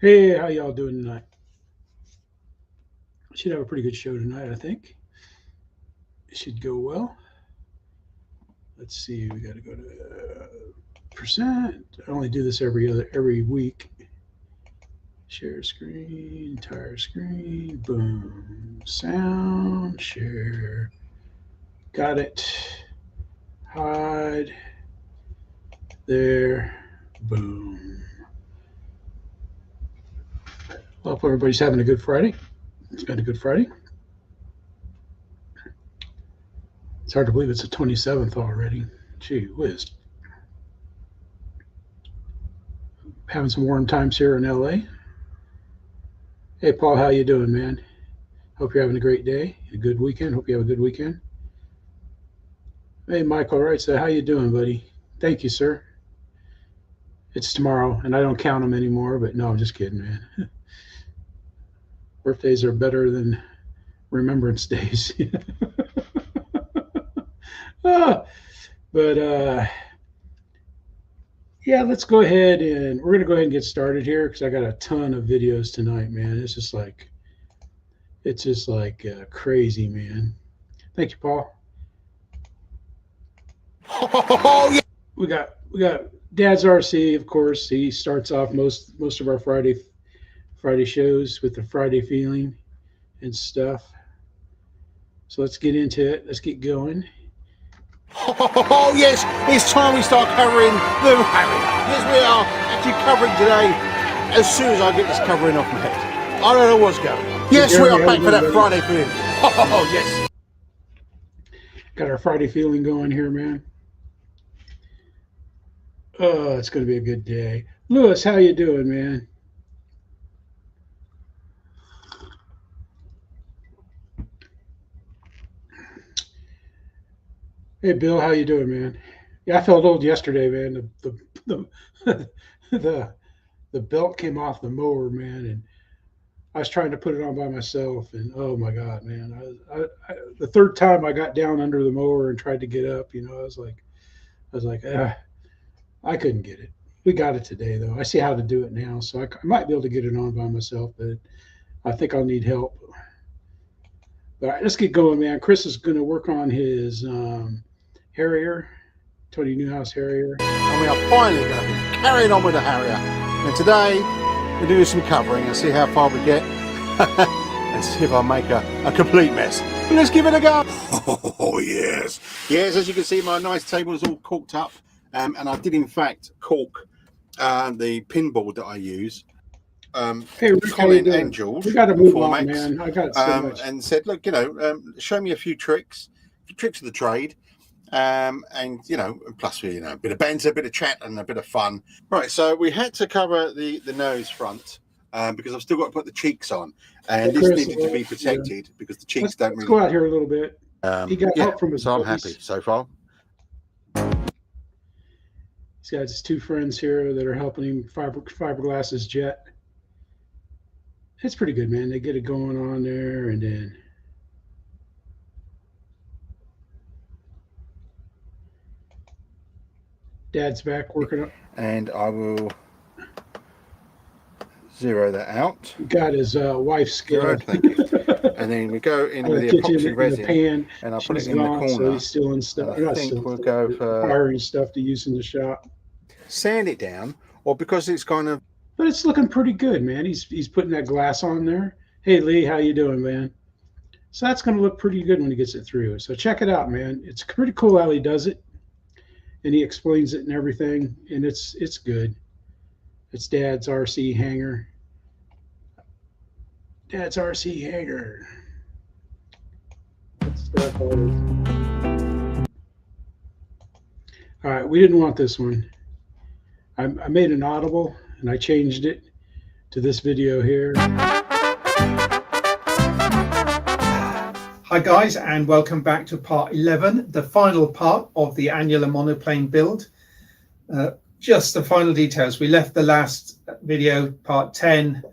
Hey, how y'all doing tonight? Should have a pretty good show tonight, I think. It should go well. Let's see, we got to go to percent. I only do this every week. Share screen, entire screen, boom, sound, share. Got it. Hide. There, boom. Well, hope everybody's having a good Friday. It's been a good Friday. It's hard to believe it's the 27th already. Gee whiz. Having some warm times here in LA. Hey, Paul, how you doing, man? Hope you're having a great day, a good weekend. Hope you have a good weekend. Hey, Michael Wright said, how you doing, buddy? Thank you, sir. It's tomorrow, and I don't count them anymore, but no, I'm just kidding, man. Birthdays are better than remembrance days. Yeah, let's go ahead and we're going to go ahead and get started here because I got a ton of videos tonight, man. It's just like crazy, man. Thank you, Paul. Oh, yeah. We got Dad's RC, of course. He starts off most of our Friday shows with the Friday feeling and stuff. So let's get into it. Let's get going. Oh yes, it's time we start covering the Harrier. Yes, we are actually covering today as soon as I get this covering off my head. I don't know what's going on. Yes, we are back for that Friday feeling. Oh yes. Got our Friday feeling going here, man. Oh, it's going to be a good day. Lewis, how you doing, man? Hey, Bill, how you doing, man? Yeah, I felt old yesterday, man. The belt came off the mower, man, and I was trying to put it on by myself, and oh my God, man! The third time I got down under the mower and tried to get up, you know, I was like, I couldn't get it. We got it today, though. I see how to do it now, so I might be able to get it on by myself, but I think I'll need help. All right, let's get going, man. Chris is going to work on his Harrier, Tony Newhouse Harrier. And we are finally going to be carrying on with the Harrier. And today, we're doing some covering and see how far we get. And see if I make a complete mess. And let's give it a go. Oh, yes. Yes, as you can see, my nice table is all corked up. And I did, in fact, cork the pinboard that I use. Hey, Rick, Colin and George, we got to move on, man. I got so much. And said, look, you know, show me a few tricks of the trade, and you know, plus you know, a bit of banter, a bit of chat, and a bit of fun. Right, so we had to cover the nose front because I've still got to put the cheeks on, and this needed to be protected because the cheeks don't really. Let's go out here a little bit. He got help from his. So I'm happy so far. He's got his two friends here that are helping him fiberglass his jet. It's pretty good, man. They get it going on there, and then Dad's back working up. And I will zero that out. Got his wife's skill. Thank you. And then we go in with the epoxy resin, and I'll put it in the corner. So he's stealing stuff. I think we'll go for firing stuff to use in the shop. Sand it down, or because it's kind of. But it's looking pretty good, man. He's putting that glass on there. Hey, Lee, how you doing, man? So that's going to look pretty good when he gets it through. So check it out, man. It's pretty cool how he does it, and he explains it and everything, and it's good. It's Dad's RC Hangar. Dad's RC Hangar. Let's start all right, we didn't want this one. I made an audible, and I changed it to this video here. Hi guys, and welcome back to part 11, the final part of the annular monoplane build. Just the final details. We left the last video, part 10,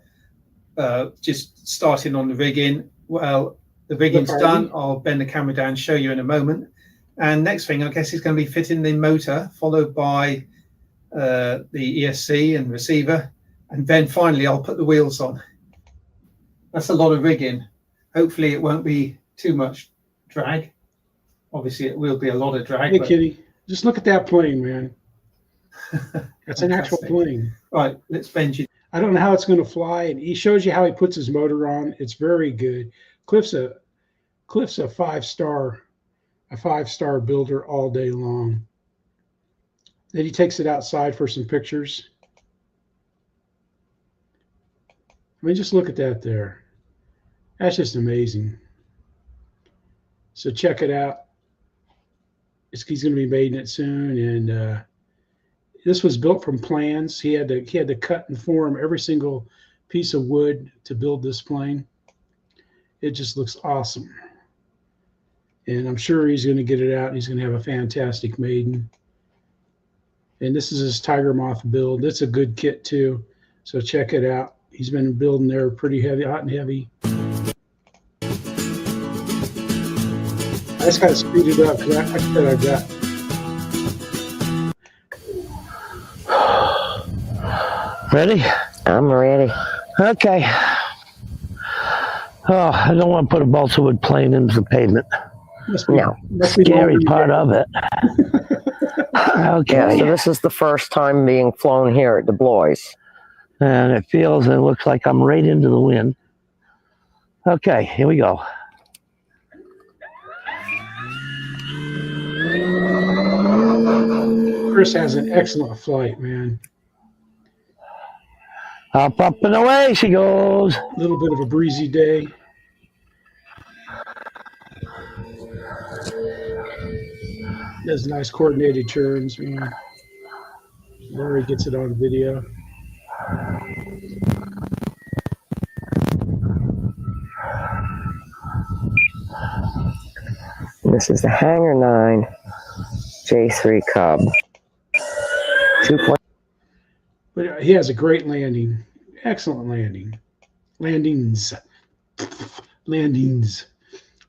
just starting on the rigging. Well, the rigging's done. I'll bend the camera down and show you in a moment. And next thing, I guess, is going to be fitting the motor, followed by the ESC and receiver, and then finally I'll put the wheels on. That's a lot of rigging. Hopefully it won't be too much drag. Obviously it will be a lot of drag. Hey, Kitty, just look at that plane, man. That's an actual plane. Right, let's bend you. I don't know how it's going to fly, and he shows you how he puts his motor on. It's very good. Cliff's a 5-star builder all day long. Then he takes it outside for some pictures. I mean, just look at that there. That's just amazing. So check it out. He's going to be maiden it soon, and this was built from plans. He had to cut and form every single piece of wood to build this plane. It just looks awesome, and I'm sure he's going to get it out, and he's going to have a fantastic maiden. And this is his Tiger Moth build. It's a good kit too, so check it out. He's been building there pretty heavy, hot and heavy. I just got to speed it up because I said I've got. Ready? I'm ready. Okay. Oh, I don't want to put a balsa wood plane into the pavement. No. Scary part of it. Okay. Yeah, so this is the first time being flown here at Deblois. And it feels and looks like I'm right into the wind. Okay, here we go. Chris has an excellent flight, man. Up, up, and away she goes. A little bit of a breezy day. Does nice coordinated turns, man. Larry gets it on video. This is the Hangar 9 J3 Cub. But he has a great landing. Excellent landing. Landings,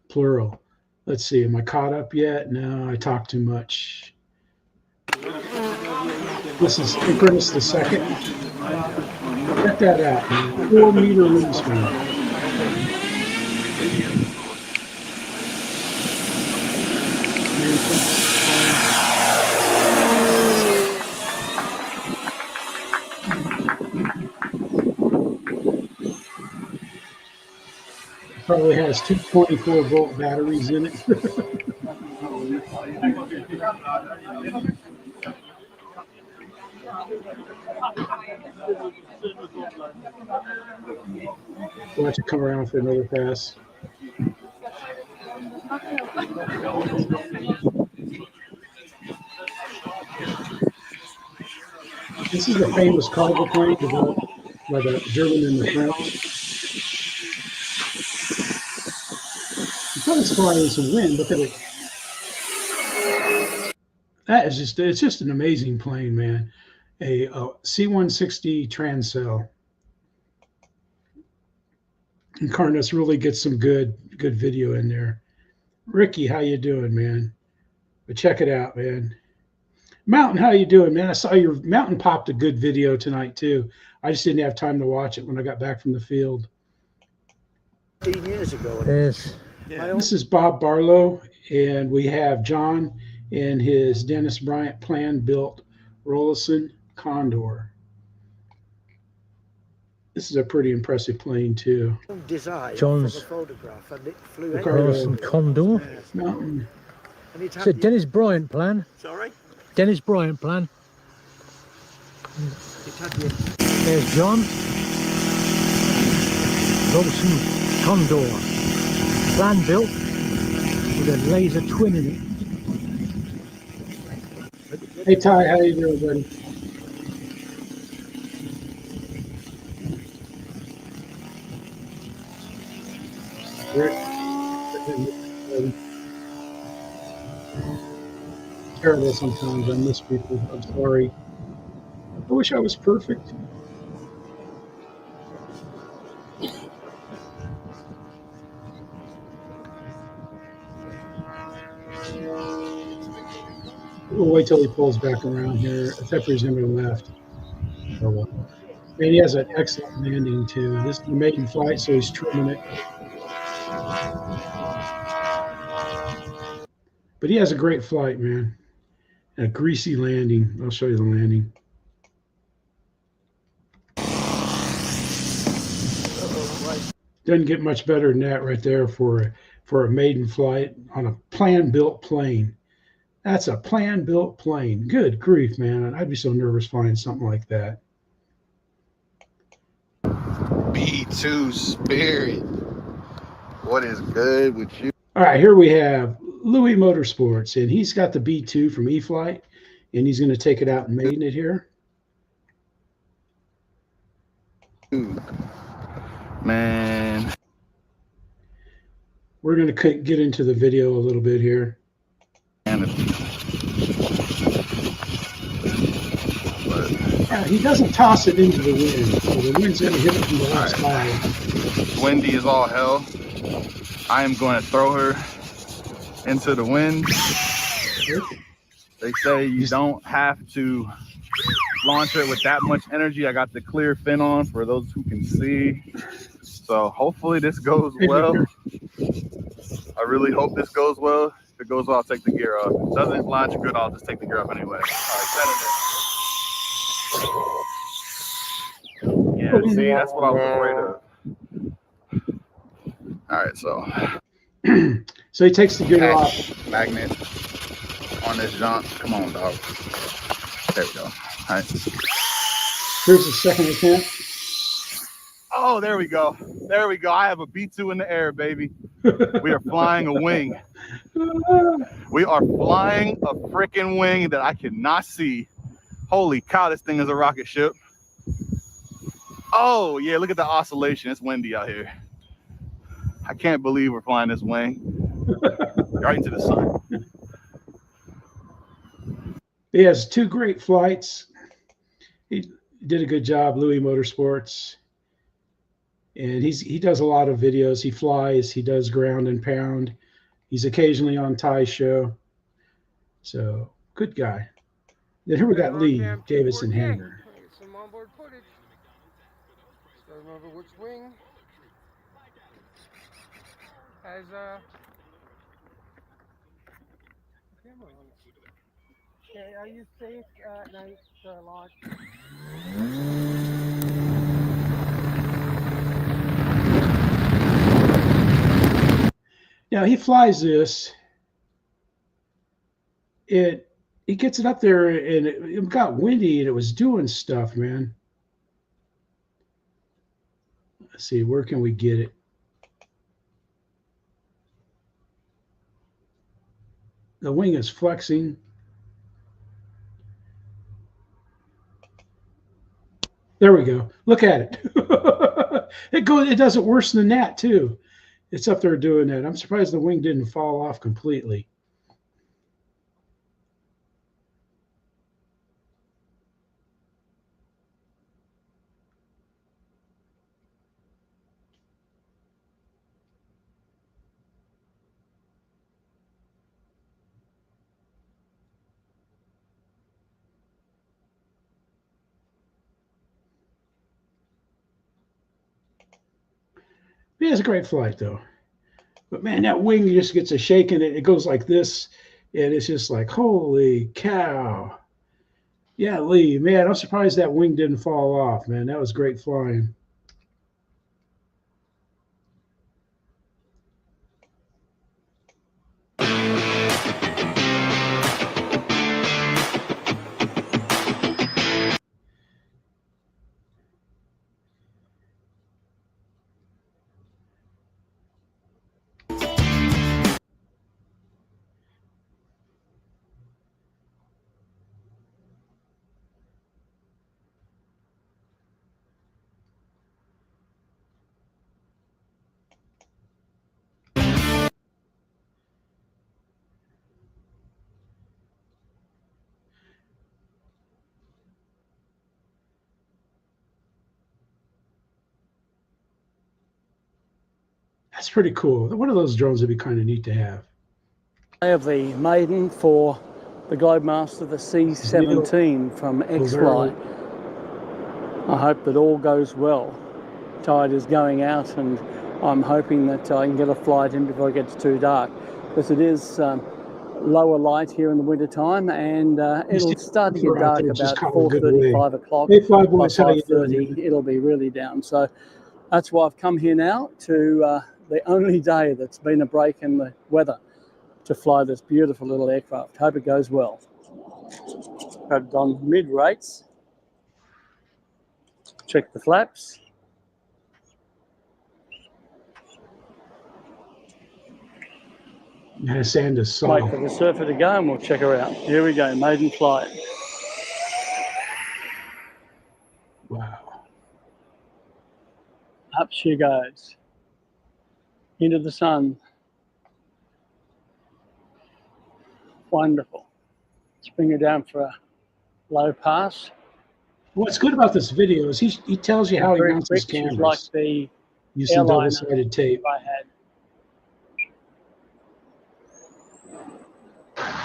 plural. Let's see, am I caught up yet? No, I talk too much. This is Icarus the second. Check that out, man. 4 meter wingspan. Probably has 2 24-volt batteries in it. Watch it come around for another pass. This is the famous cargo plane developed by the German and the French. It's flying in some wind. Look at it. That is it's just an amazing plane, man. A C-160 Transall. And Carnus really gets some good video in there. Ricky, how you doing, man? But check it out, man. Mountain, how you doing, man? I saw your Mountain popped a good video tonight too. I just didn't have time to watch it when I got back from the field. 15 years ago. Yes. Yeah. This is Bob Barlow, and we have John in his Dennis Bryiant plan-built ROLLASON Condor. This is a pretty impressive plane too. John's ROLLASON Condor. Mountain. It's a Dennis Bryiant plan. Sorry? Dennis Bryiant plan. There's John. ROLLASON Condor. Plan built with a laser twin in it. Hey Ty, how you doing, buddy? Rick. Terrible sometimes. I miss people. I'm sorry. I wish I was perfect. We'll wait till he pulls back around here, except for he's going to the left. Oh, well. And he has an excellent landing too. This is the maiden flight, so he's trimming it. But he has a great flight, man. A greasy landing. I'll show you the landing. Doesn't get much better than that right there for a maiden flight on a plan-built plane. That's a plan-built plane. Good grief, man. I'd be so nervous flying something like that. B2 Spirit. What is good with you? All right, here we have Lewie Motorsports, and he's got the B2 from Eflite, and he's going to take it out and maiden it here. Man. We're going to get into the video a little bit here. Yeah, he doesn't toss it into the wind, so the wind's going to hit it from the left side. Windy as all hell. I am going to throw her into the wind. They say you don't have to launch it with that much energy. I got the clear fin on for those who can see. So hopefully this goes well. I really hope this goes well. If it goes well, I'll take the gear off. If it doesn't launch good, I'll just take the gear off anyway. All right, yeah, see, that's what I was afraid of. All right, so. So he takes the gear off. Magnet on this jump. Come on, dog. There we go. All right. Here's the second attempt. Oh, there we go. There we go. I have a B2 in the air, baby. We are flying a wing. We are flying a freaking wing that I cannot see. Holy cow, this thing is a rocket ship. Oh, yeah, look at the oscillation. It's windy out here. I can't believe we're flying this wing. Right into the sun. He has two great flights. He did a good job, Lewie Motorsports. And he does a lot of videos. He flies, he does ground and pound. He's occasionally on Ty's show. So, good guy. Then here we got Lee, Davidson Hangar. Some onboard footage. So remember which wing has camera on it. Okay, are you safe at night to launch? Now he flies this. He gets it up there, and it got windy, and it was doing stuff, man. Let's see, where can we get it? The wing is flexing. There we go. Look at it. It does it worse than that too. It's up there doing that. I'm surprised the wing didn't fall off completely. He has a great flight, though. But, man, that wing just gets a shake, and it goes like this, and it's just like, holy cow. Yeah, Lee, man, I'm surprised that wing didn't fall off, man. That was great flying. That's pretty cool. One of those drones would be kind of neat to have. I have the Maiden for the Globemaster, the C-17 from Eflite. I hope that all goes well. Tide is going out, and I'm hoping that I can get a flight in before it gets too dark, because it is lower light here in the winter time, and it'll start to get dark about 4:30, 5 o'clock. Hey, Fly By Boys, how you doing, 5:30, man? it'll be really down. So that's why I've come here now to the only day that's been a break in the weather to fly this beautiful little aircraft. Hope it goes well. Got it on mid rates. Check the flaps. Yeah, sand is Wait soft. for the surfer to go and we'll check her out. Here we go, maiden flight. Wow. Up she goes. Into the sun. Wonderful. Let's bring her down for a low pass. What's good about this video is he tells you how he Very mounts his quick. She's cameras like the using airliner double-sided tape. I had.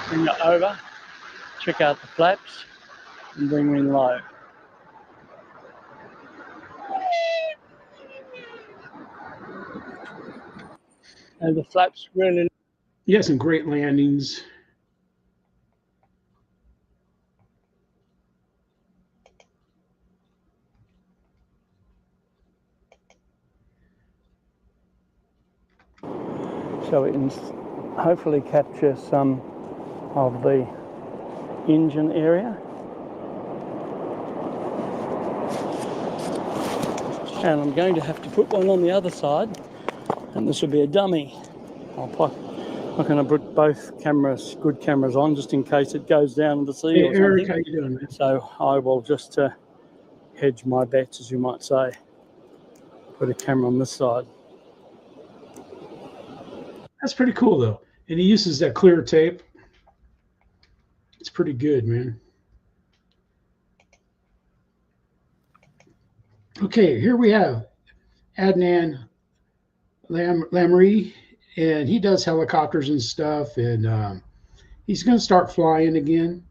Bring her over. Check out the flaps and bring her in low. And the flaps really. He has some great landings. So we can hopefully capture some of the engine area. And I'm going to have to put one on the other side, and this will be a dummy. I'm going to put both cameras, good cameras on, just in case it goes down in the sea Hey, or Eric, something. how you doing, man? So I will just hedge my bets, as you might say. Put a camera on this side. That's pretty cool, though. And he uses that clear tape. It's pretty good, man. Okay, here we have Adnan Lamri, and he does helicopters and stuff, and he's going to start flying again.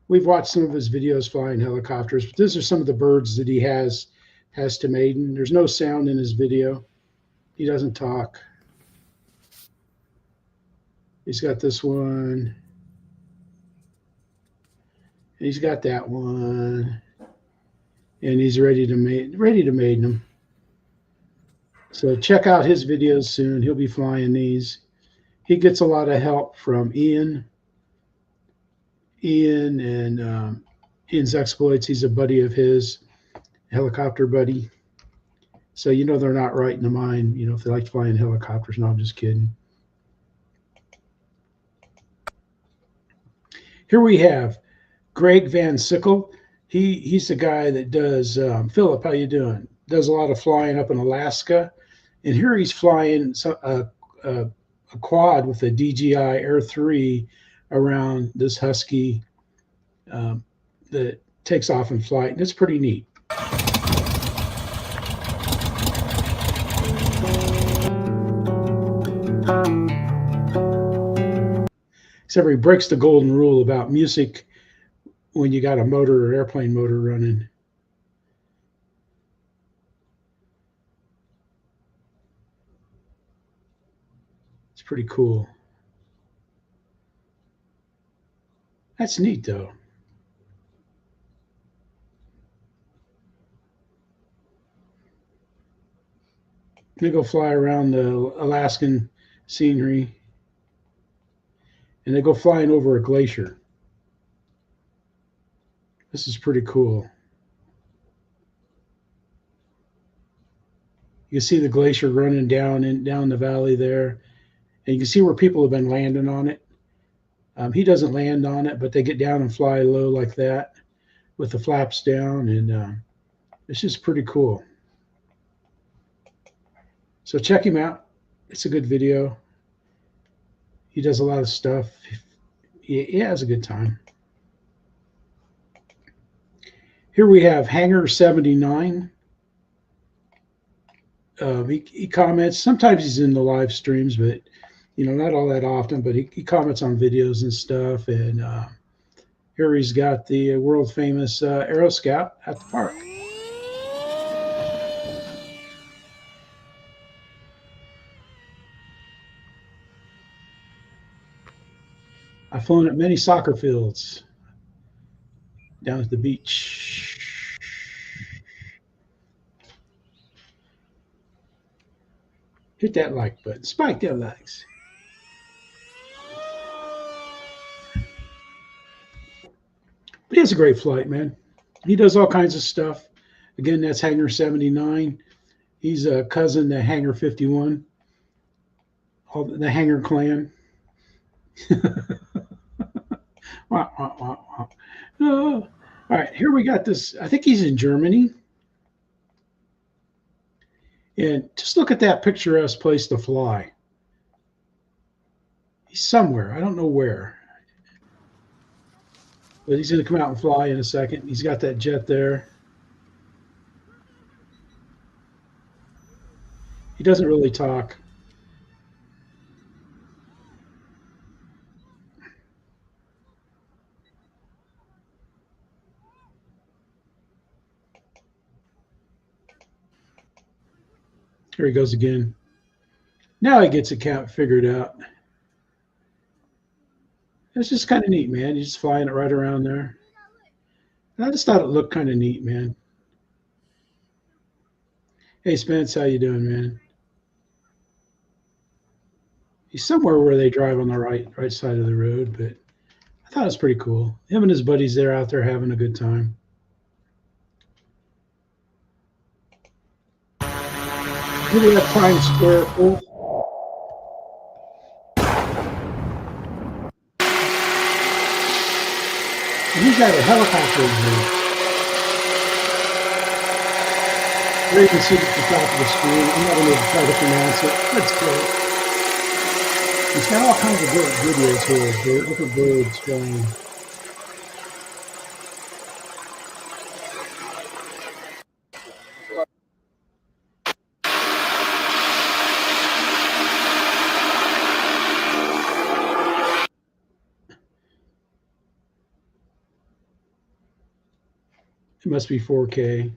We've watched some of his videos flying helicopters, but these are some of the birds that he has to Maiden. There's no sound in his video. He doesn't talk. He's got this one. He's got that one. And he's ready to maiden them. So check out his videos soon. He'll be flying these. He gets a lot of help from Ian and Ian's Exploits. He's a buddy of his, helicopter buddy. So you know they're not right in the mind, you know, if they like flying helicopters. No, I'm just kidding. Here we have Greg Van Sickle. He's the guy that does, Philip, how you doing? Does a lot of flying up in Alaska. And here he's flying a quad with a DJI Air 3 around this Husky that takes off in flight. And it's pretty neat. Except he breaks the golden rule about music when you got a motor or airplane motor running. It's pretty cool. That's neat, though. They go fly around the Alaskan scenery. And they go flying over a glacier. This is pretty cool. You can see the glacier running down the valley there. And you can see where people have been landing on it. He doesn't land on it, but they get down and fly low like that with the flaps down. And it's just pretty cool. So check him out. It's a good video. He does a lot of stuff. He has a good time. Here we have Hangar 79. He comments. Sometimes he's in the live streams, but you know, not all that often. But he comments on videos and stuff. And here he's got the world famous AEROSCOUT at the park. I've flown at many soccer fields down at the beach. Hit that like button. Spike them likes. But he has a great flight, man. He does all kinds of stuff. Again, that's Hangar 79. He's a cousin to Hangar 51. All the Hangar clan. All right, here we got this. I think he's in Germany. And just look at that picturesque place to fly. He's somewhere. I don't know where. But he's going to come out and fly in a second. He's got that jet there. He doesn't really talk. Here he goes again. Now he gets it figured out. It's just kind of neat, man. He's just flying it right around there. And I just thought it looked kind of neat, man. Hey, Spence, how you doing, man? He's somewhere where they drive on the right side of the road, but I thought it was pretty cool. Him and his buddies, they're out there having a good time. Look at that Timessquareful. He's got a helicopter in here. There you can see it at the top of the screen. I'm not going to try to pronounce it. That's cool. He's got all kinds of great videos here. Look at birds flying. It must be 4K.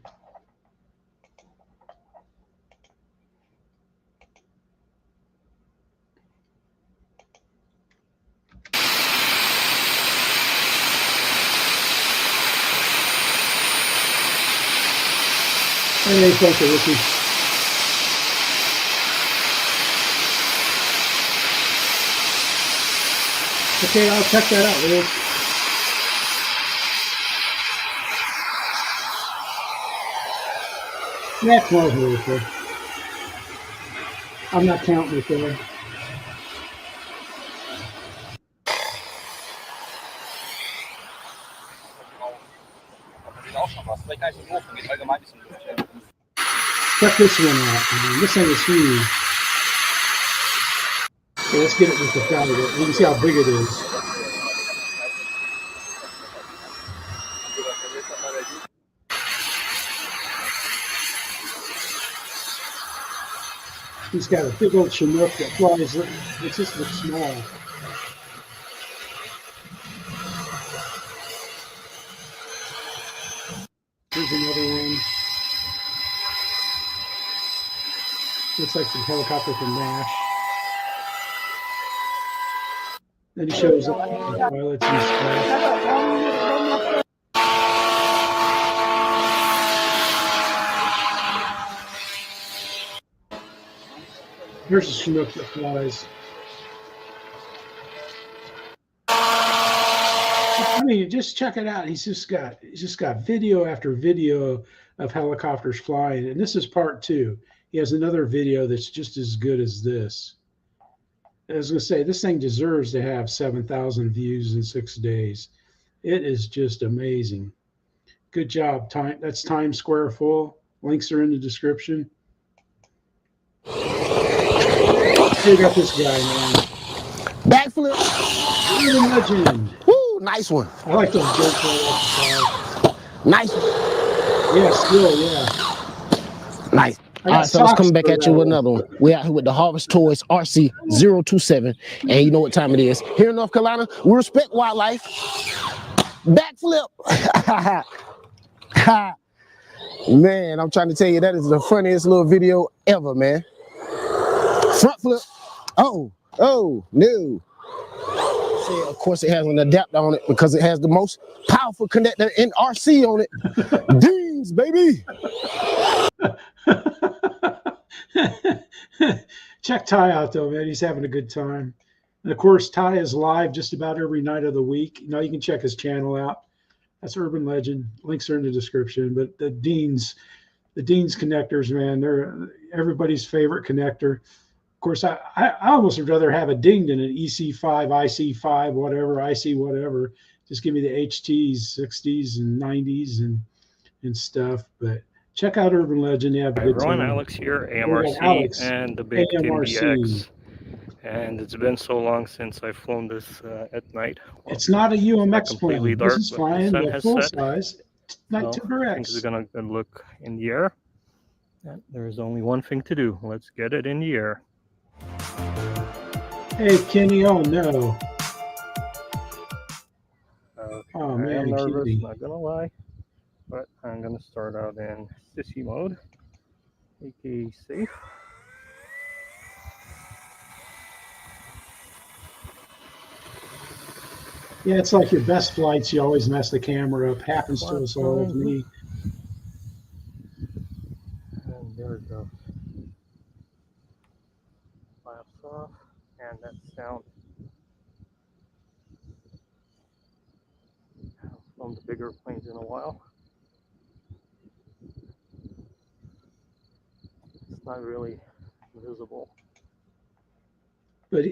Hey, thank you, Ricky. Okay, I'll check that out, Rick. That's marvelous. I'm not counting it there. Check this one out. This thing is huge. So let's get it with the crowd. You can see how big it is. He's got a big old Chinook that flies. It just looks small. Here's another one. Looks like some helicopter from Nash. Then he shows up the pilots and stuff. Here's a Chinook that flies. I mean, just check it out. He's just got video after video of helicopters flying, and this is part 2. He has another video that's just as good as this. I was going to say, this thing deserves to have 7,000 views in 6 days. It is just amazing. Good job. That's Timessquareful. Links are in the description. Here, got this guy, man. Backflip. Legend. Woo, nice one. I like those jokes right off Nice one. the side. Yeah, still, yeah. Nice. All right, fellas, coming back at you with another one. We're out here with the Harvest Toys RC 027, and you know what time it is. Here in North Carolina, we respect wildlife. Backflip. Man, I'm trying to tell you, that is the funniest little video ever, man. Front flip. Oh, no. said, of course, it has an adapter on it because it has the most powerful connector in RC on it. Deans, baby. Check Ty out though, man. He's having a good time. And of course, Ty is live just about every night of the week. You know, you can check his channel out. That's Urban Legend. Links are in the description. But the Deans connectors, man, they're everybody's favorite connector. Of course, I almost would rather have a ding than an EC5, IC5, whatever, IC whatever. Just give me the HTs, 60s, and 90s and stuff. But check out Urban Legend. They have a good time. Alex here, AMRC and the big TMDX. And it's been so long since I've flown this at night. Well, it's not a UMX plane. Dark, this is flying the full size Night Tuber X. Things are going to look in the air. And there's only one thing to do. Let's get it in the air. Hey, Kenny. Oh, no. Oh, man. I'm nervous, not going to lie. But I'm going to start out in sissy mode, aka safe. Yeah, it's like your best flights. You always mess the camera up. Happens to us all. To me. And there we go. Flaps off, and that sound. I've flown the bigger planes in a while. It's not really visible. But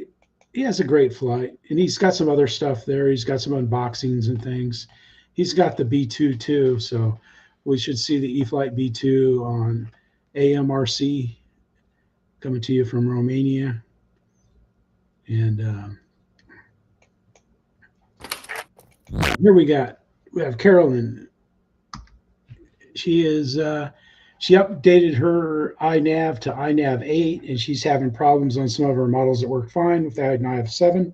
he has a great flight, and he's got some other stuff there. He's got some unboxings and things. He's got the B2 too, so we should see the Eflite B2 on AMRC coming to you from Romania. And here we have Carolyn. She is she updated her iNav to iNav 8, and she's having problems on some of her models that work fine with the iNav 7.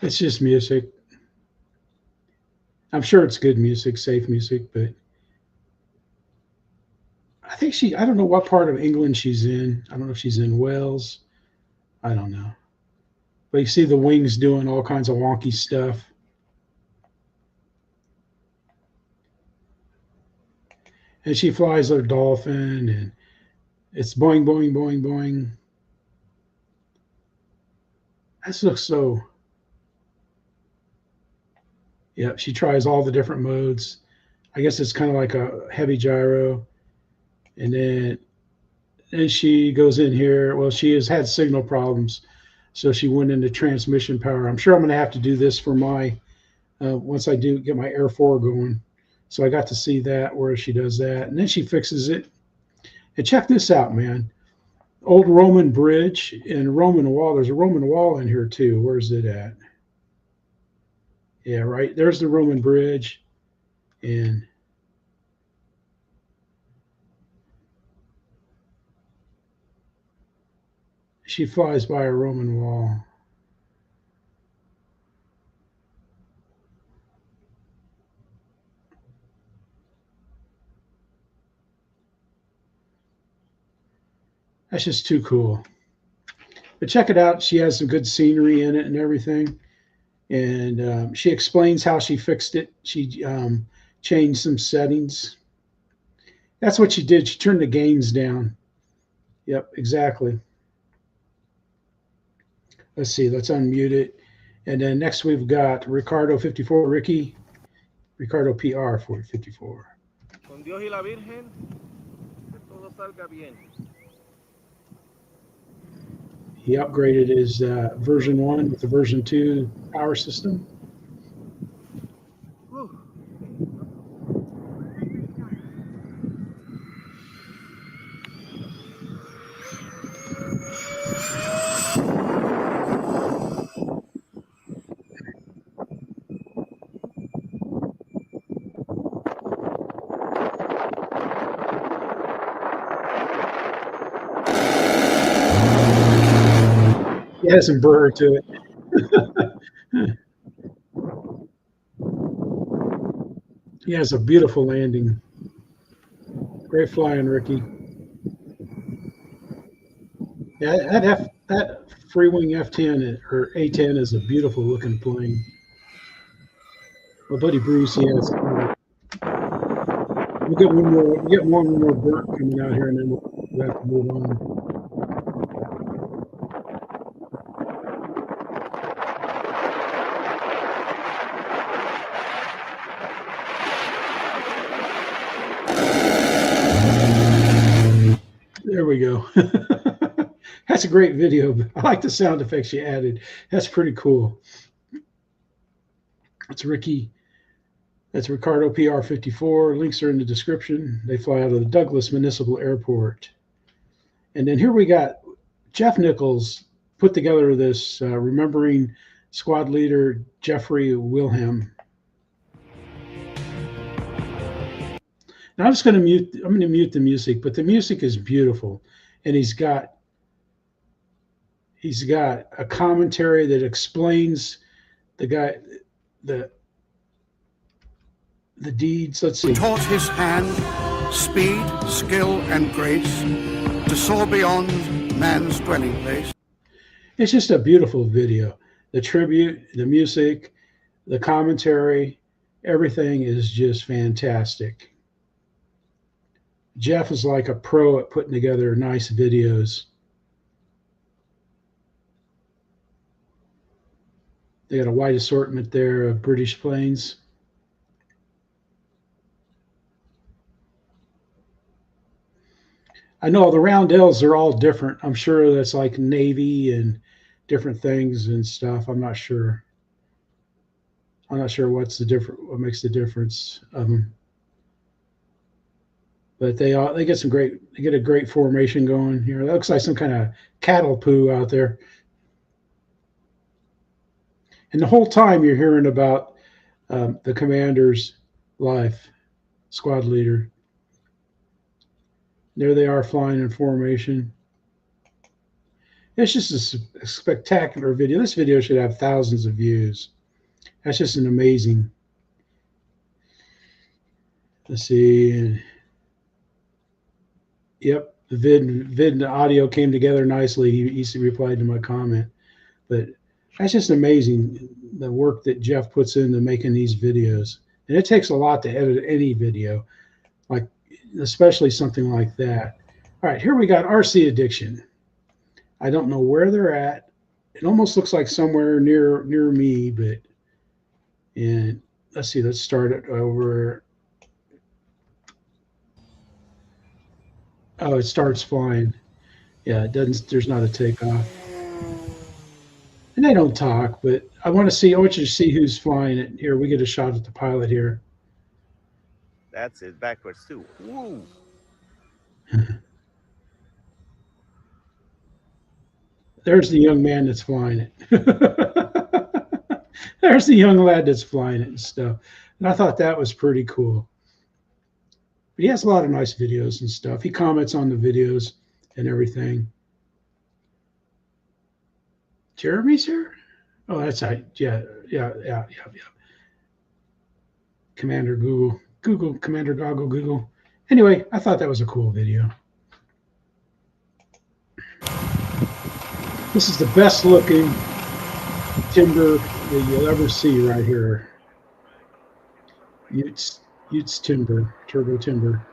It's just music. I'm sure it's good music, safe music, but I think I don't know what part of England she's in. I don't know if she's in Wales. I don't know. But you see the wings doing all kinds of wonky stuff. And she flies a Dolphin, and it's boing, boing, boing, boing. This looks so... Yep, she tries all the different modes. I guess it's kind of like a heavy gyro. And then she goes in here. Well, she has had signal problems, so she went into transmission power. I'm sure I'm going to have to do this for my, once I do get my Air 4 going. So I got to see that, where she does that. And then she fixes it. And check this out, man. Old Roman bridge and Roman wall. There's a Roman wall in here too. Where's it at? Yeah, right. There's the Roman bridge, and she flies by a Roman wall. That's just too cool. But check it out. She has some good scenery in it and everything. And she explains how she fixed it. She changed some settings. That's what she did. She turned the gains down. Yep, exactly. Let's see. Let's unmute it. And then next we've got Ricardo 54, Ricky. Ricardo PR 54. Con Dios y la Virgen, que todo salga bien. He upgraded his version 1 with the version 2 power system. It has some burr to it. He has a beautiful landing. Great flying, Ricky. Yeah, that free wing F10 or A10 is a beautiful looking plane. My buddy Bruce, he has. We'll get one more burnt coming out here, and then we'll have to move on. There we go. That's a great video. I like the sound effects you added. That's pretty cool. That's Ricky. That's Ricardo PR54. Links are in the description. They fly out of the Douglas Municipal Airport. And then here we got Jeff Nichols put together this remembering squad leader Jeffrey Wilhelm. Now I'm going to mute the music, but the music is beautiful, and he's got a commentary that explains the deeds. Let's see. Taught his hand speed, skill, and grace to soar beyond man's dwelling place. It's just a beautiful video. The tribute, the music, the commentary, everything is just fantastic. Jeff is like a pro at putting together nice videos. They got a wide assortment there of British planes. I know the roundels are all different. I'm sure that's like Navy and different things and stuff. I'm not sure. I'm not sure what makes the difference of them. But they get a great formation going here. That looks like some kind of cattle poo out there. And the whole time you're hearing about the commander's life, squad leader. There they are flying in formation. It's just a spectacular video. This video should have thousands of views. That's just an amazing. Let's see. Yep, the vid and the audio came together nicely. He replied to my comment. But that's just amazing, the work that Jeff puts into making these videos. And it takes a lot to edit any video, like especially something like that. All right, here we got RC Addiction. I don't know where they're at. It almost looks like somewhere near me, but and let's see, let's start it over. Oh, it starts flying. Yeah, it doesn't, there's not a takeoff. And they don't talk, but I want you to see who's flying it. Here, we get a shot at the pilot here. That's it, backwards too. Woo! There's the young man that's flying it. There's the young lad that's flying it and stuff. And I thought that was pretty cool. But he has a lot of nice videos and stuff. He comments on the videos and everything. Jeremy's here? Oh, that's right. Yeah. Commander Commander Google. Anyway, I thought that was a cool video. This is the best looking timber that you'll ever see right here. Utes timber, turbo timber.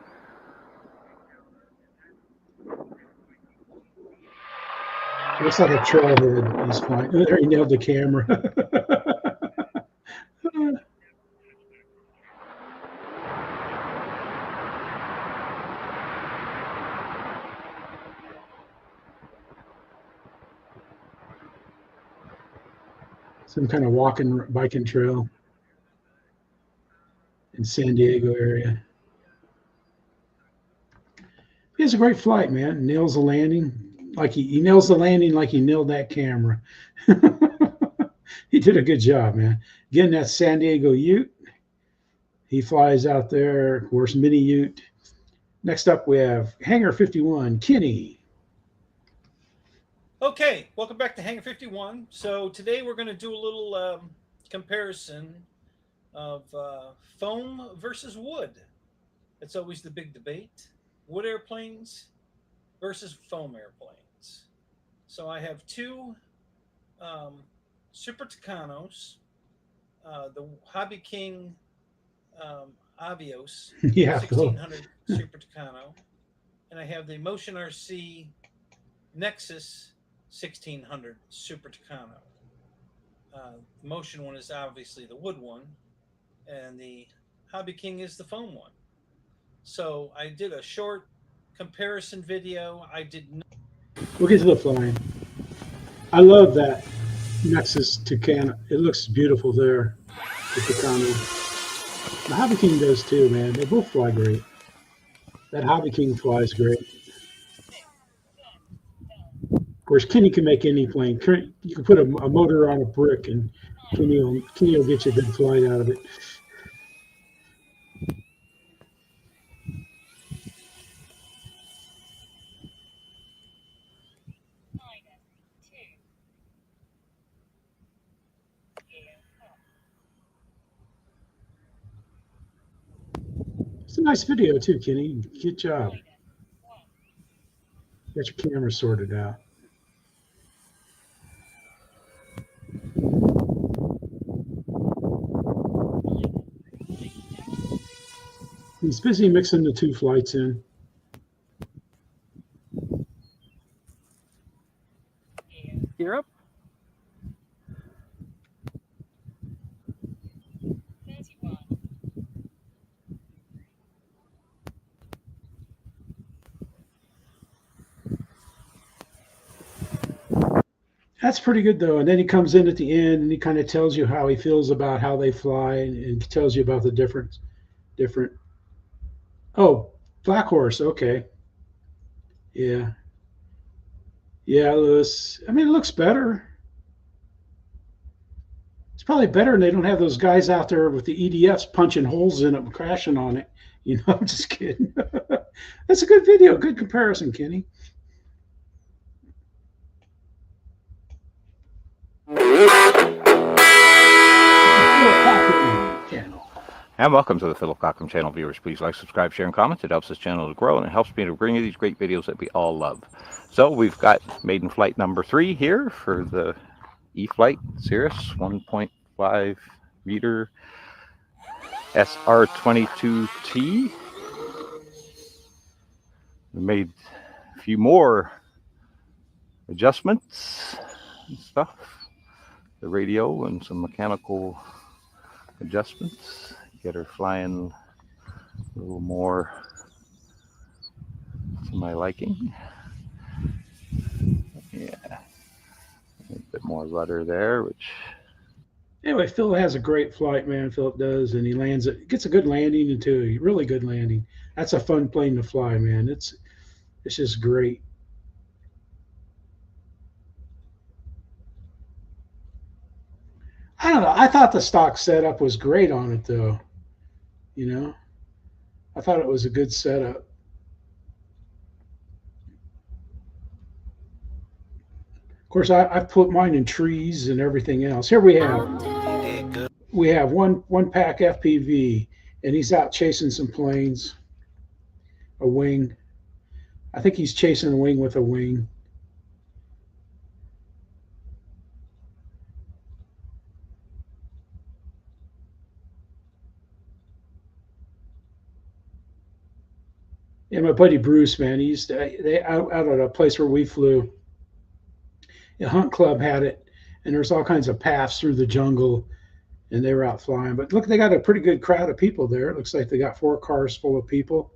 Looks like a trailhead he's flying. There, he nailed the camera. Some kind of biking trail in San Diego area. He has a great flight, man. Nails the landing like he nails the landing like he nailed that camera. He did a good job, man. Again, that's San Diego Ute. He flies out there, of course, mini Ute. Next up, we have Hangar 51, Kenny. Okay, welcome back to Hangar 51. So today we're going to do a little comparison of foam versus wood. It's always the big debate. Wood airplanes versus foam airplanes. So I have two Super Tucanos, the Hobby King Avios, Yeah, 1600 Super Tucano, and I have the Motion RC Nexus 1600 Super Tucano. The Motion one is obviously the wood one, and the Hobby King is the foam one. So I did a short comparison video. I did not. We'll get to the flying. I love that Nexus Tucano. It looks beautiful there. The Tucano. The Hobby King does too, man. They both fly great. That Hobby King flies great. Of course, Kenny can make any plane. You can put a motor on a brick, and Kenny will get you a good flight out of it. It's a nice video too, Kenny. Good job. Got your camera sorted out. He's busy mixing the two flights in. You're up. That's pretty good though. And then he comes in at the end and he kind of tells you how he feels about how they fly, and tells you about the different. Oh, Black Horse. Okay. Yeah. Yeah, Lewis. I mean, it looks better. It's probably better, and they don't have those guys out there with the EDFs punching holes in it and crashing on it. You know, I'm just kidding. That's a good video. Good comparison, Kenny. And welcome to the Philip Cochran channel, viewers. Please like, subscribe, share, and comment. It helps this channel to grow, and it helps me to bring you these great videos that we all love. So we've got maiden flight number 3 here for the Eflite Cirrus 1.5 meter SR22T. We made a few more adjustments and stuff. The radio and some mechanical adjustments. Get her flying a little more to my liking. Yeah, a bit more rudder there, which. Anyway, Phil has a great flight, man. Philip does, and he lands it. Gets a good landing into really good landing. That's a fun plane to fly, man. It's just great. I don't know. I thought the stock setup was great on it, though. You know, I thought it was a good setup. Of course, I put mine in trees and everything else. Here we have one pack FPV, and he's out chasing some planes. A wing. I think he's chasing a wing with a wing. Yeah, my buddy Bruce, man, they out at a place where we flew. The Hunt Club had it, and there's all kinds of paths through the jungle, and they were out flying. But look, they got a pretty good crowd of people there. It looks like they got 4 cars full of people,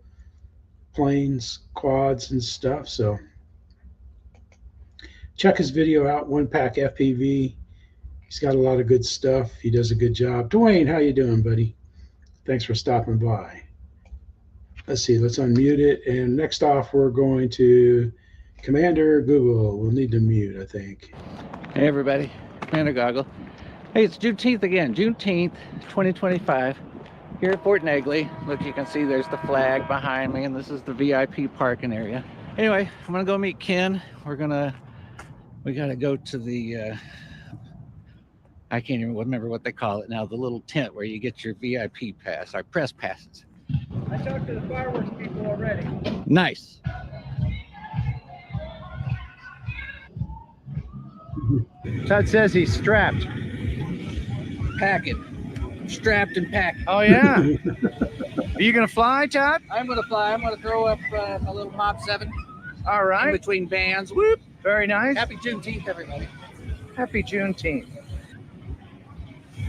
planes, quads, and stuff. So check his video out, One Pack FPV. He's got a lot of good stuff. He does a good job. Dwayne, how you doing, buddy? Thanks for stopping by. Let's see, let's unmute it. And next off, we're going to Commander Google. We'll need to mute, I think. Hey, everybody. Commander Goggle. Hey, it's Juneteenth again. Juneteenth, 2025. Here at Fort Negley. Look, you can see there's the flag behind me, and this is the VIP parking area. Anyway, I'm going to go meet Ken. We're going to We got to go to the, I can't even remember what they call it now, the little tent where you get your VIP pass, our press passes. I talked to the fireworks people already. Nice. Todd says he's strapped. Packing. Strapped and packed. Oh, yeah. Are you going to fly, Todd? I'm going to fly. I'm going to throw up a little Mach 7. All right. In between bands. Whoop. Very nice. Happy Juneteenth, everybody. Happy Juneteenth.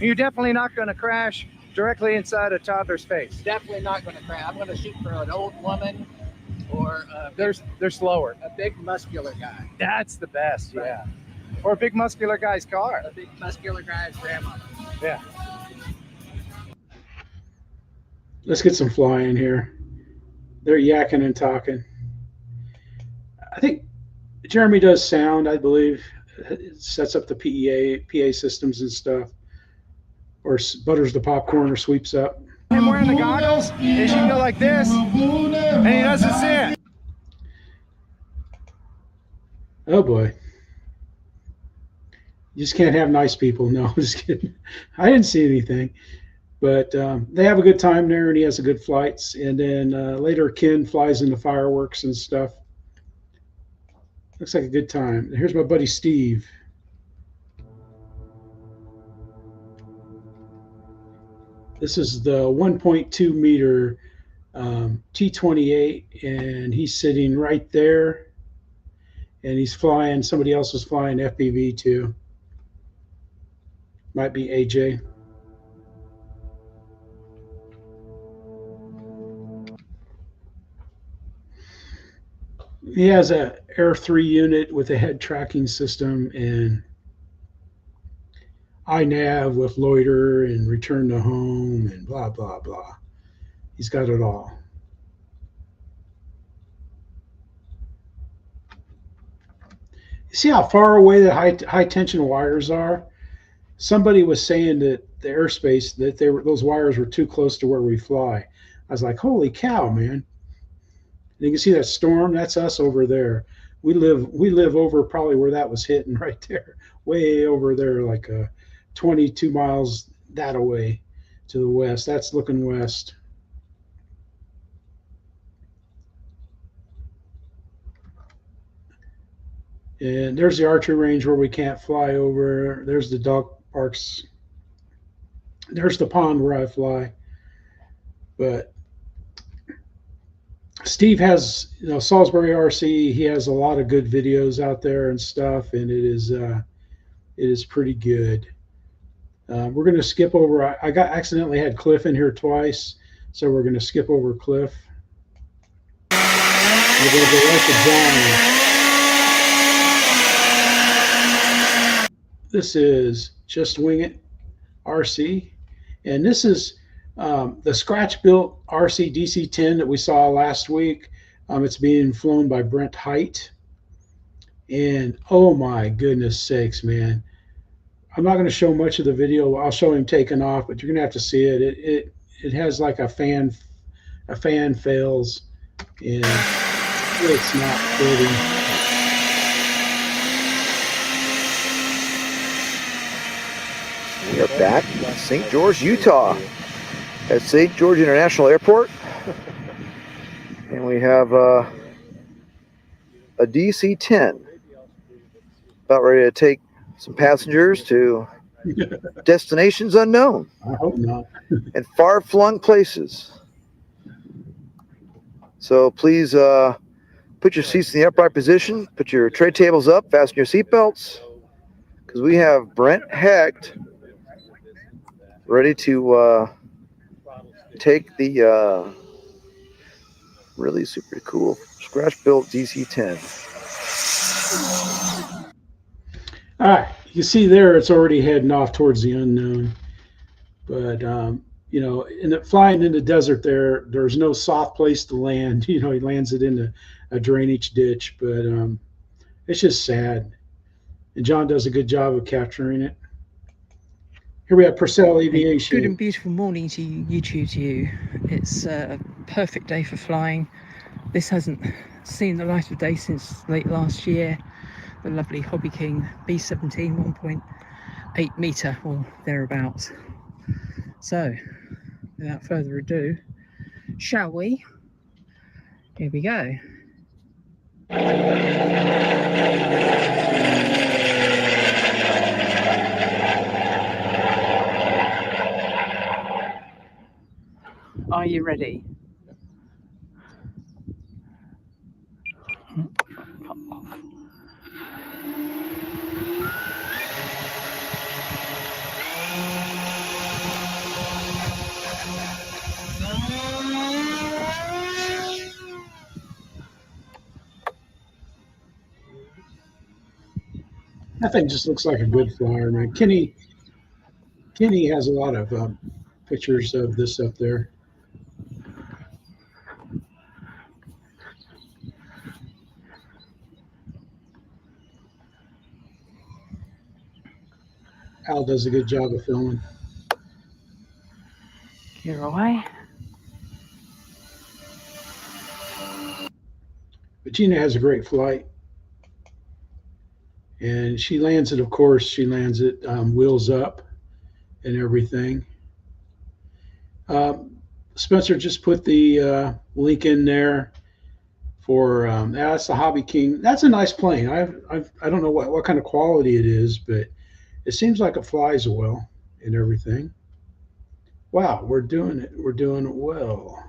You're definitely not going to crash directly inside a toddler's face. Definitely not going to crash. I'm going to shoot for an old woman or they're slower. A big muscular guy. That's the best, yeah. Or a big muscular guy's car. A big muscular guy's grandma. Yeah. Let's get some flying here. They're yakking and talking. I think Jeremy does sound, I believe. It sets up the PA systems and stuff. Or butters the popcorn or sweeps up. Him wearing the goggles is you go like this, and he doesn't see it. Oh boy. You just can't have nice people. No, I'm just kidding. I didn't see anything. But they have a good time there, and he has a good flights. And then later, Ken flies in the fireworks and stuff. Looks like a good time. Here's my buddy Steve. This is the 1.2 meter T-28, and he's sitting right there. And he's flying. Somebody else is flying FPV too. Might be AJ. He has a Air 3 unit with a head tracking system and iNav with loiter and return to home and blah, blah, blah. He's got it all. You see how far away the high tension wires are? Somebody was saying that the airspace, that those wires were too close to where we fly. I was like, holy cow, man. You can see that storm. That's us over there. We live over probably where that was hitting right there, way over there, like 22 miles that away to the west. That's looking west. And there's the archery range where we can't fly over. There's the dog parks. There's the pond where I fly. But Steve has, Salisbury RC. He has a lot of good videos out there and stuff, and it is pretty good. We're going to skip over. I accidentally had Cliff in here twice, so we're going to skip over Cliff. We're going to go right to John. This is Just Wing It RC, and this is the scratch-built RC DC-10 that we saw last week. It's being flown by Brent Height, and oh my goodness sakes, man! I'm not going to show much of the video. I'll show him taking off, but you're going to have to see it. It has like a fan fails, and it's not pretty. We are back in St. George, Utah at St. George International Airport. And we have a DC-10 about ready to take some passengers to destinations unknown. I hope not. And far-flung places. So please put your seats in the upright position, put your tray tables up, fasten your seatbelts, because we have Brent Hecht ready to take the really super cool scratch-built DC-10. All right, you see there, it's already heading off towards the unknown. But flying in the desert, there's no soft place to land. He lands it in a drainage ditch, but it's just sad. And John does a good job of capturing it. Here we have Purcell Aviation. Good and beautiful morning to you, YouTube to you. It's a perfect day for flying. This hasn't seen the light of day since late last year. the lovely Hobby King B17 1.8 meter or thereabouts. So without further ado, shall we? Here we go. Are you ready? That thing just looks like a good flyer, man. Kenny has a lot of pictures of this up there. Al does a good job of filming. You're away. But Gina has a great flight. And she lands it, of course, she lands it wheels up and everything. Spencer just put the link in there for that's the Hobby King. That's a nice plane. I don't know what kind of quality it is, but it seems like it flies well and everything. Wow, we're doing it. We're doing it well.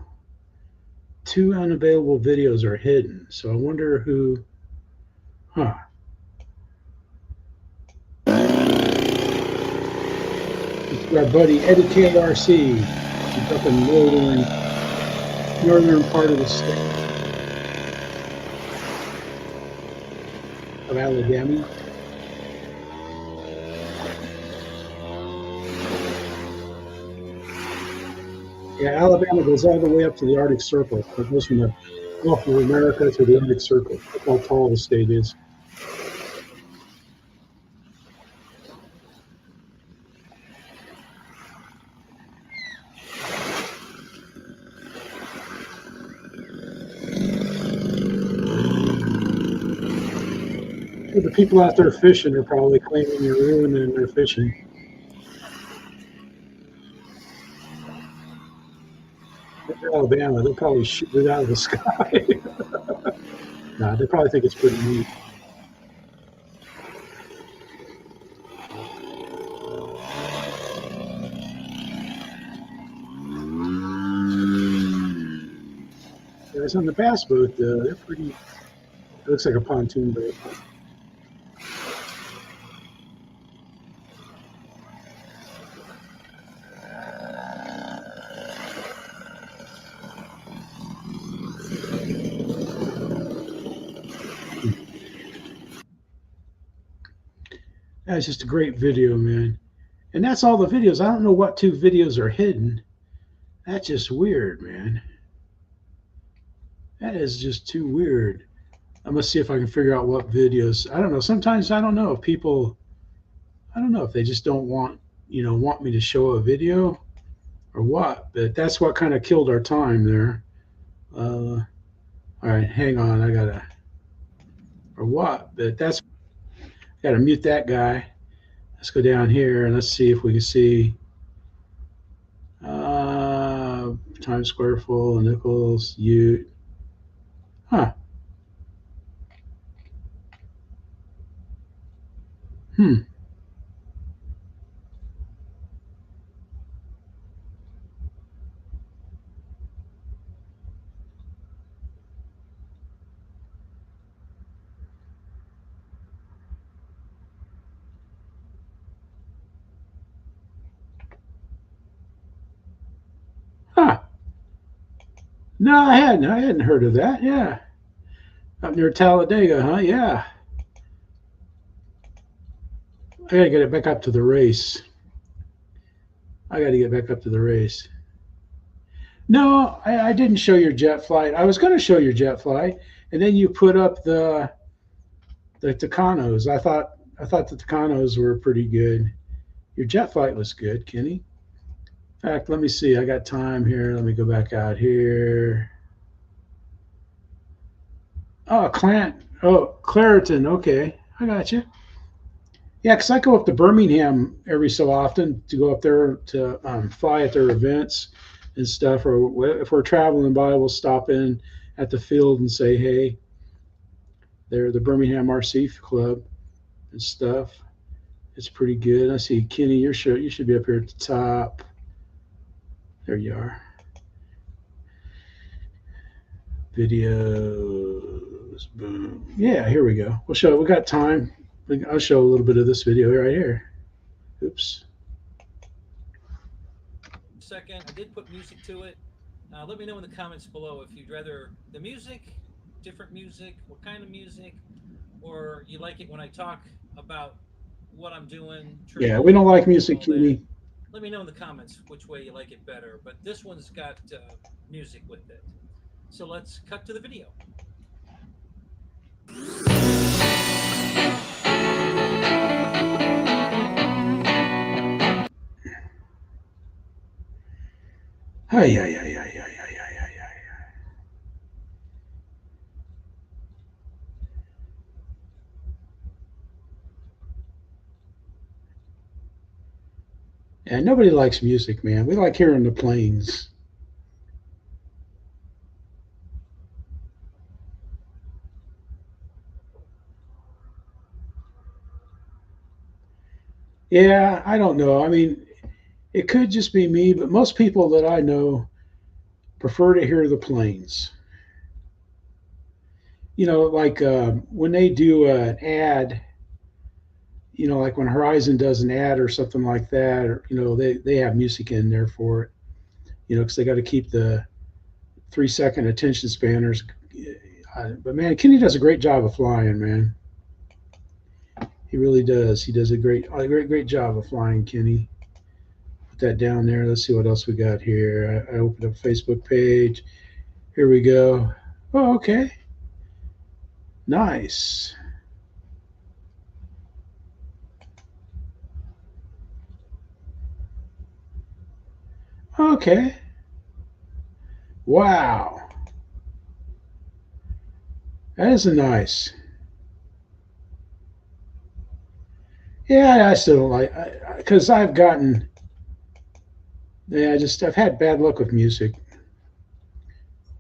2 unavailable videos are hidden, so I wonder who. Huh. It's our buddy Eddie KRC. He's up in northern part of the state of Alabama. Yeah, Alabama goes all the way up to the Arctic Circle. It goes from the Gulf of America to the Arctic Circle. That's how tall the state is. The people out there fishing are probably claiming you're ruining their fishing. Alabama, they'll probably shoot it out of the sky. Nah, they probably think it's pretty neat. Yeah, it's on the bass boat, they're pretty. It looks like a pontoon boat. That's just a great video, man. And that's all the videos. I don't know what 2 videos are hidden. That's just weird, man. That is just too weird. I'm going to see if I can figure out what videos. I don't know. Sometimes I don't know if people, I don't know if they just don't want, want me to show a video or what. But that's what kind of killed our time there. All right, hang on. I got to, or what? But that's, got to mute that guy. Let's go down here and let's see if we can see Timessquareful and Nichols, Ute. Huh. Huh. No, I hadn't heard of that. Yeah. Up near Talladega, huh? Yeah. I got to get it back up to the race. No, I didn't show your jet flight. I was going to show your jet flight, and then you put up the Tucanos. I thought the Tucanos were pretty good. Your jet flight was good, Kenny. In fact, let me see. I got time here. Let me go back out here. Oh, Clareton. Okay. I got you. Yeah, because I go up to Birmingham every so often to go up there to fly at their events and stuff. Or if we're traveling by, we'll stop in at the field and say, hey, they're the Birmingham RC Club and stuff. It's pretty good. I see Kenny, you should be up here at the top. There you are. Videos, boom. Yeah, here we go. We'll show. We got time. I'll show a little bit of this video right here. Oops. Second, I did put music to it. Let me know in the comments below if you'd rather the music, different music, what kind of music, or you like it when I talk about what I'm doing. Yeah, we don't like music, Kenny. Let me know in the comments which way you like it better. But this one's got music with it. So let's cut to the video. Yeah, nobody likes music, man. We like hearing the planes. Yeah, I don't know. I mean, it could just be me, but most people that I know prefer to hear the planes. You know, like when they do an ad, you know, like when Horizon does an ad or something like that, or, you know, they have music in there for it, you know, because they got to keep the 3-second attention spanners. But man, Kenny does a great job of flying, man. He really does. He does a great job of flying, Kenny. Put that down there. Let's see what else we got here. I opened up a Facebook page. Here we go. Oh, okay. Nice. Okay. Wow. That is a nice. Yeah, I still don't like, because I've gotten, yeah, I've had bad luck with music.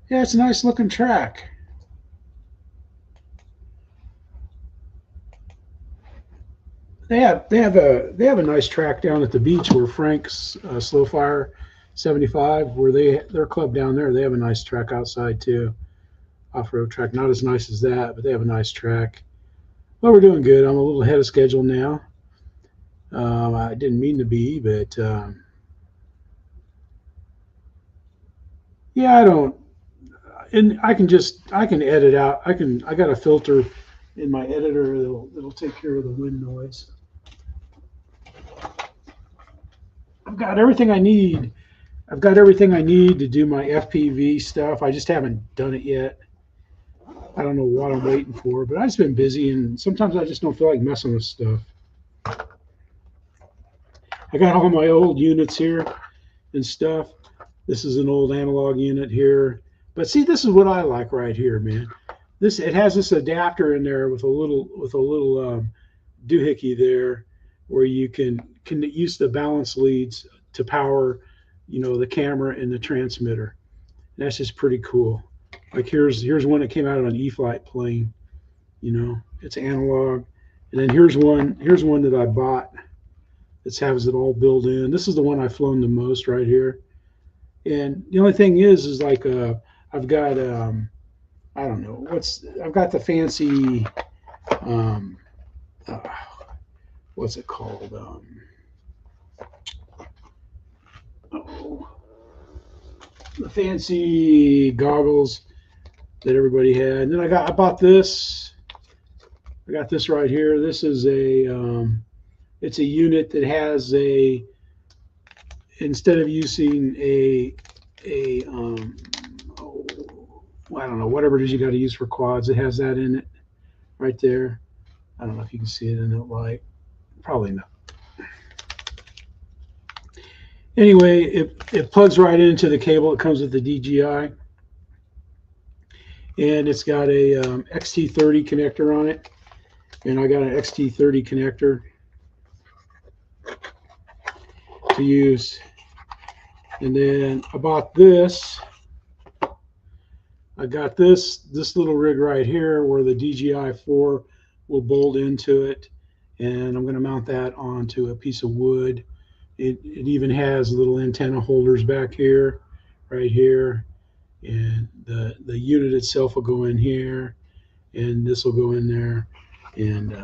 Yeah, it's a nice looking track. They have a nice track down at the beach where Frank's Slow Fire 75, where their club down there, they have a nice track outside too. Off-road track, not as nice as that, but they have a nice track. Well, we're doing good. I'm a little ahead of schedule now. I didn't mean to be, but yeah, I don't. And I can edit out. I got a filter in my editor that'll take care of the wind noise. I've got everything I need. I've got everything I need to do my FPV stuff. I just haven't done it yet. I don't know what I'm waiting for, but I've just been busy, and sometimes I just don't feel like messing with stuff. I got all my old units here and stuff. This is an old analog unit here. But see, this is what I like right here, man. It has this adapter in there with a little doohickey there, where you can use the balance leads to power, you know, the camera and the transmitter. And that's just pretty cool. Like here's one that came out of an Eflite plane. You know, it's analog. And then here's one that I bought. It has it all built in. This is the one I've flown the most right here. And the only thing is like I've got I don't know I've got the fancy what's it called? The fancy goggles that everybody had. And then I bought this. I got this right here. This is it's a unit that has instead of using I don't know, whatever it is you got to use for quads, it has that in it right there. I don't know if you can see it in that light. Probably not. Anyway, it plugs right into the cable. It comes with the DJI. And it's got a XT30 connector on it. And I got an XT30 connector to use. And then I bought this. I got this little rig right here where the DJI-4 will bolt into it, and I'm going to mount that onto a piece of wood. It even has little antenna holders back here, right here, and the unit itself will go in here, and this will go in there, and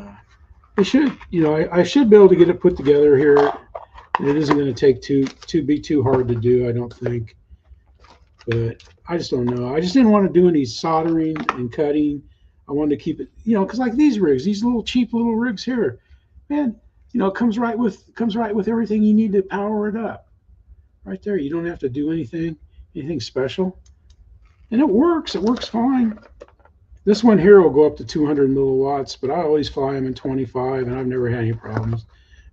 I should, you know, I should be able to get it put together here. And it isn't going to take too hard to do, I don't think. But I just don't know. I just didn't want to do any soldering and cutting. I wanted to keep it, you know, because like these rigs, these little cheap little rigs here, man, you know, it comes right with everything you need to power it up. Right there. You don't have to do anything special. And it works. It works fine. This one here will go up to 200 milliwatts, but I always fly them in 25, and I've never had any problems.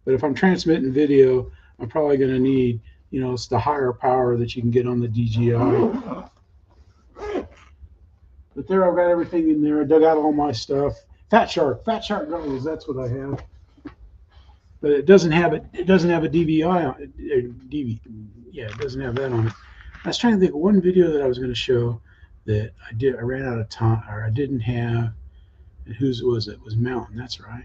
But if I'm transmitting video, I'm probably going to need, you know, it's the higher power that you can get on the DJI. But there, I've got everything in there. I dug out all my stuff. Fat Shark goggles. That's what I have. But it doesn't have it. It doesn't have a DVI on it. Yeah, it doesn't have that on it. I was trying to think of one video that I was going to show that I ran out of time, or I didn't have. And whose was it? It was Mountain. That's right.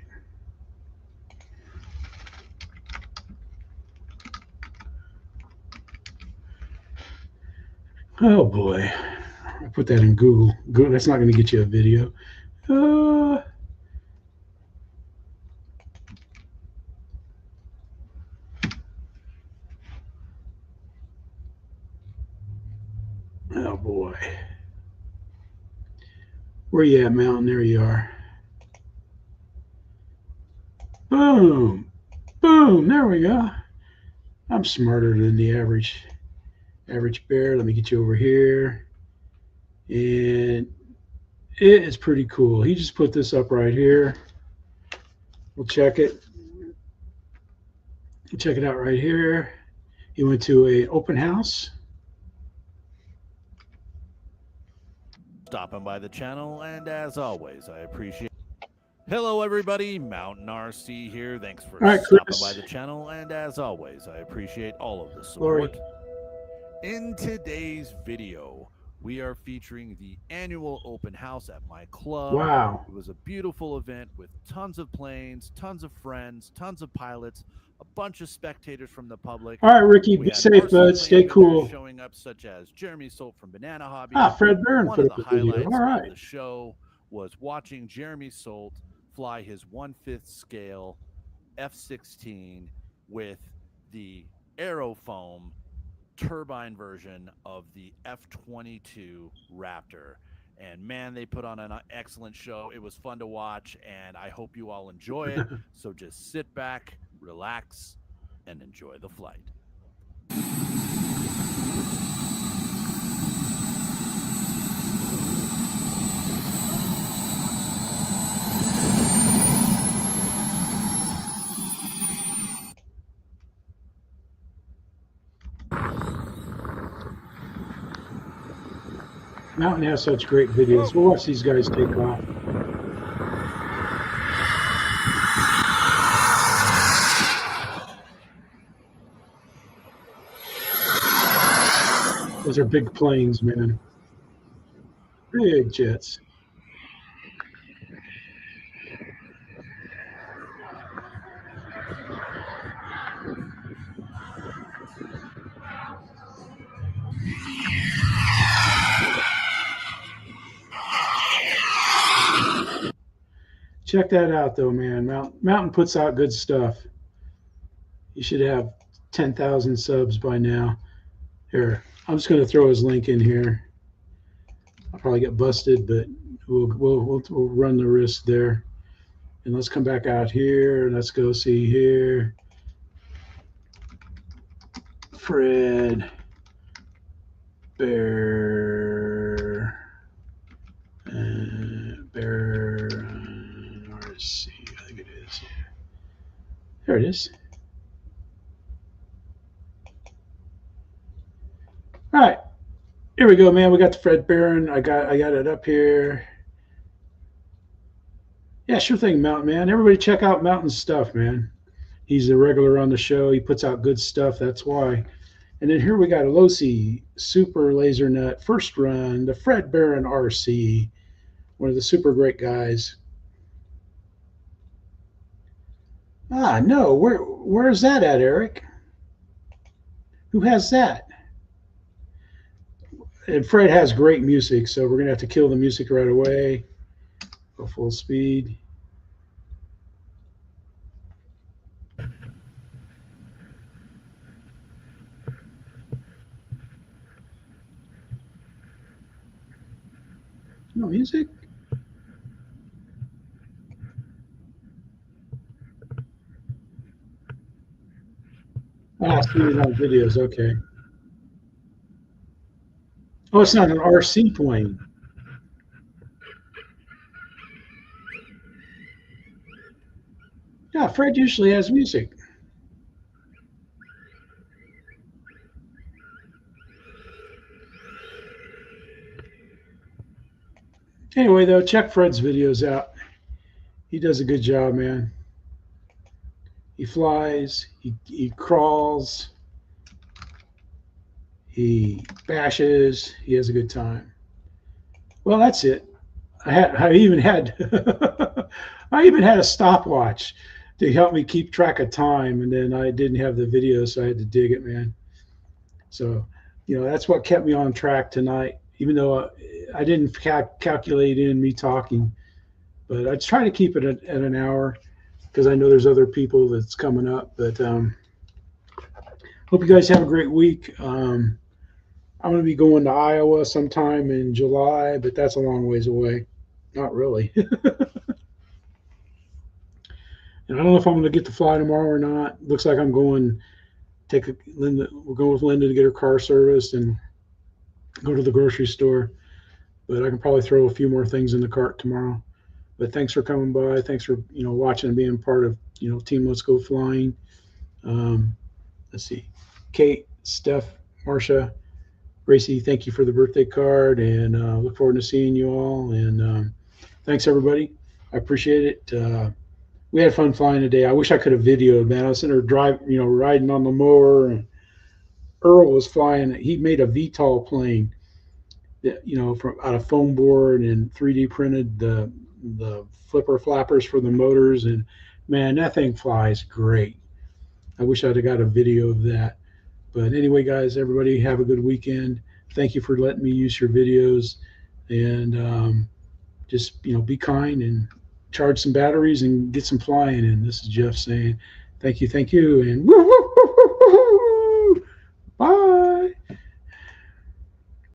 Oh boy, I put that in Google. That's not going to get you a video. Oh boy, where you at, Mountain? There you are. Boom, boom. There we go. I'm smarter than the average bear. Let me get you over here. And it is pretty cool. He just put this up right here. We'll check it. We'll check it out right here. He went to an open house. Stopping by the channel, and as always, I appreciate. Hello, everybody. Mountain RC here. Thanks for stopping by the channel, and as always, I appreciate all of the support. In today's video, we are featuring the annual open house at my club. Wow. It was a beautiful event with tons of planes, tons of friends, tons of pilots, a bunch of spectators from the public. All right, Ricky, be safe, bud. Stay cool. Showing up, such as Jeremy Solt from Banana Hobby. Fred Barron One put of up the the video. highlights All right. of the show was watching Jeremy Solt fly his 1/5 scale F-16 with the aerofoam turbine version of the F-22 Raptor. And man, they put on an excellent show. It was fun to watch, and I hope you all enjoy it. So just sit back, relax, and enjoy the flight. Mountain has such great videos. We'll watch these guys take off. Those are big planes, man. Big jets. Check that out, though, man. Mountain puts out good stuff. You should have 10,000 subs by now. Here, I'm just going to throw his link in here. I'll probably get busted, but we'll run the risk there. And let's come back out here. Let's go see here. Fred Bear. Bear RC. I think it is. There it is. All right, here we go, man. We got the Fred Barron. I got it up here, Yeah, sure thing, Mountain Man. Everybody check out Mountain's stuff, man. He's a regular on the show. He puts out good stuff. That's why. And then here we got a Losi Super Laser Nut first run, the Fred Barron RC, one of the super great guys. Ah, no, where's that at, Eric? Who has that? And Fred has great music, so we're gonna have to kill the music right away. Go full speed. No music? Ah, see it on videos, okay. Oh, it's not an RC plane. Yeah, Fred usually has music. Anyway, though, check Fred's videos out. He does a good job, man. He flies, he crawls, he bashes, he has a good time. Well, that's it. I even had I even had a stopwatch to help me keep track of time, and then I didn't have the video, so I had to dig it, man. So, you know, that's what kept me on track tonight, even though I didn't calculate in me talking, but I try to keep it at an hour because I know there's other people that's coming up. But hope you guys have a great week. I'm going to be going to Iowa sometime in July, but that's a long ways away. Not really. And I don't know if I'm going to get to fly tomorrow or not. Looks like I'm going we're going with Linda to get her car serviced and go to the grocery store. But I can probably throw a few more things in the cart tomorrow. But thanks for coming by. Thanks for watching and being part of Team Let's Go Flying. Let's see, Kate, Steph, Marcia, Gracie. Thank you for the birthday card, and look forward to seeing you all. And thanks everybody. I appreciate it. We had fun flying today. I wish I could have videoed, man. I was sitting there riding on the mower, and Earl was flying. He made a VTOL plane, from out of foam board and 3D printed the flipper flappers for the motors, and man, that thing flies great. I wish I'd have got a video of that. But anyway, guys, everybody have a good weekend. Thank you for letting me use your videos, and just be kind and charge some batteries and get some flying in. This is Jeff saying thank you, and woo woo.